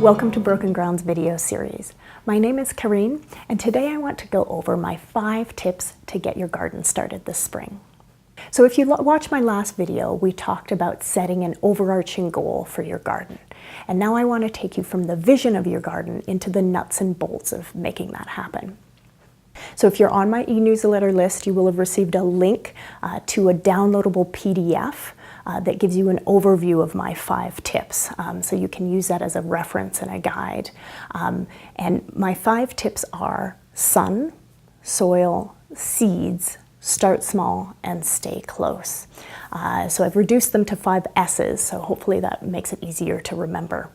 Welcome to Broken Grounds video series. My name is Kareen, and today I want to go over my 5 tips to get your garden started this spring. So if you watched my last video, we talked about setting an overarching goal for your garden. And now I want to take you from the vision of your garden into the nuts and bolts of making that happen. So if you're on my e-newsletter list, you will have received a link to a downloadable PDF that gives you an overview of my 5 tips. So you can use that as a reference and a guide. And my 5 tips are sun, soil, seeds, start small, and stay close. So I've reduced them to 5 S's, so hopefully that makes it easier to remember.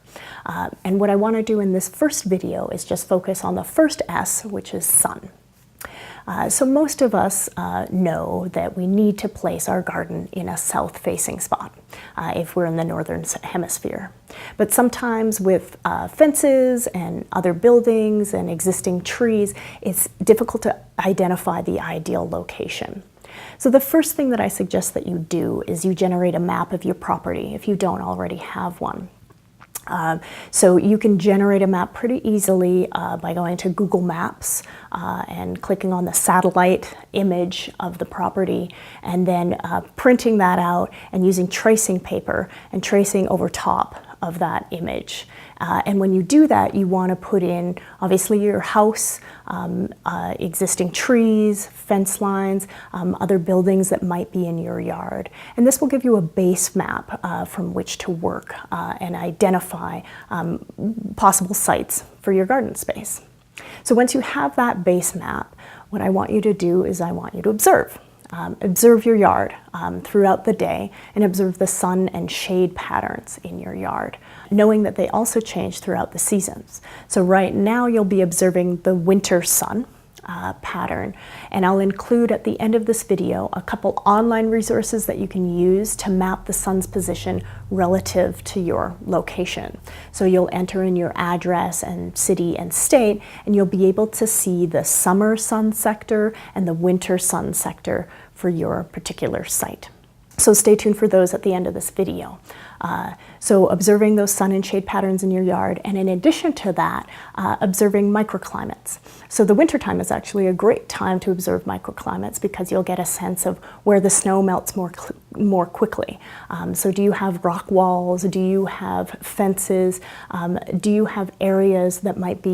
And what I want to do in this first video is just focus on the first S, which is sun. So most of us know that we need to place our garden in a south-facing spot if we're in the northern hemisphere. But sometimes with fences and other buildings and existing trees, it's difficult to identify the ideal location. So the first thing that I suggest that you do is you generate a map of your property if you don't already have one. So you can generate a map pretty easily by going to Google Maps and clicking on the satellite image of the property, and then printing that out and using tracing paper and tracing over top of that image. And when you do that, you want to put in obviously your house, existing trees, fence lines, other buildings that might be in your yard. And this will give you a base map from which to work and identify possible sites for your garden space. So once you have that base map, what I want you to do is I want you to observe. Observe your yard throughout the day and observe the sun and shade patterns in your yard, knowing that they also change throughout the seasons. So right now you'll be observing the winter sun pattern, and I'll include at the end of this video a couple online resources that you can use to map the sun's position relative to your location. So you'll enter in your address and city and state, and you'll be able to see the summer sun sector and the winter sun sector for your particular site. So stay tuned for those at the end of this video. So observing those sun and shade patterns in your yard, and in addition to that, observing microclimates. So the wintertime is actually a great time to observe microclimates because you'll get a sense of where the snow melts more quickly. So do you have rock walls? Do you have fences? Do you have areas that might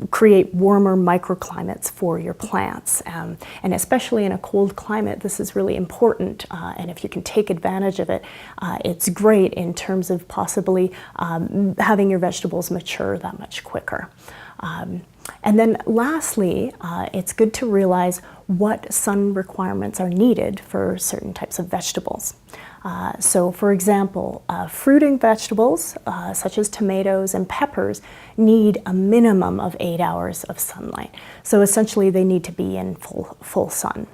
create warmer microclimates for your plants? And especially in a cold climate, this is really important. And if you can take advantage of it, it's great in terms of possibly having your vegetables mature that much quicker. And then lastly, it's good to realize what sun requirements are needed for certain types of vegetables. So for example, fruiting vegetables such as tomatoes and peppers need a minimum of 8 hours of sunlight. So essentially they need to be in full sun.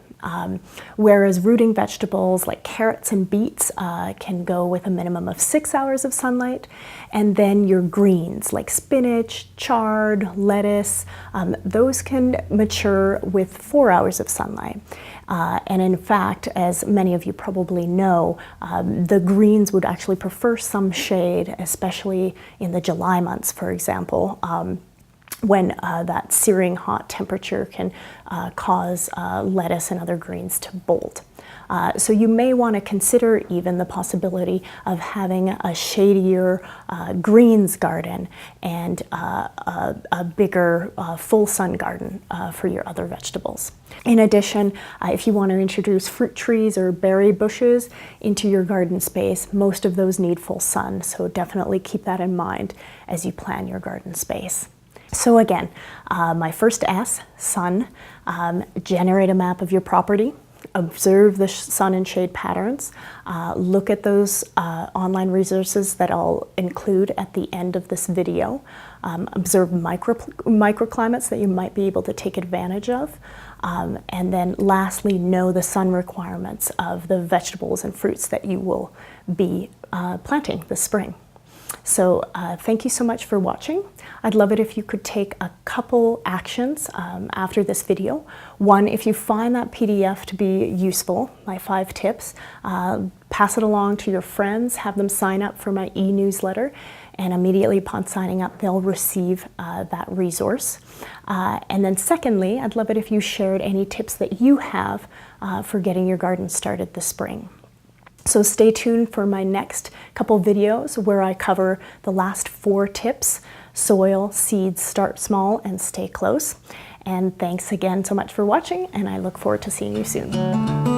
Whereas rooting vegetables like carrots and beets can go with a minimum of 6 hours of sunlight. And then your greens like spinach, chard, lettuce, those can mature with 4 hours of sunlight. And in fact, as many of you probably know, the greens would actually prefer some shade, especially in the July months, for example. When that searing hot temperature can cause lettuce and other greens to bolt. So you may want to consider even the possibility of having a shadier greens garden and a bigger full sun garden for your other vegetables. In addition, if you want to introduce fruit trees or berry bushes into your garden space, most of those need full sun, so definitely keep that in mind as you plan your garden space. So again, my first S, sun, generate a map of your property, observe the sun and shade patterns, look at those online resources that I'll include at the end of this video, observe microclimates that you might be able to take advantage of, and then lastly, know the sun requirements of the vegetables and fruits that you will be planting this spring. So thank you so much for watching. I'd love it if you could take a couple actions after this video. One, if you find that PDF to be useful, my 5 tips, pass it along to your friends, have them sign up for my e-newsletter, and immediately upon signing up, they'll receive that resource. And then secondly, I'd love it if you shared any tips that you have for getting your garden started this spring. So stay tuned for my next couple videos where I cover the last 4 tips: soil, seeds, start small, and stay close. And thanks again so much for watching, and I look forward to seeing you soon.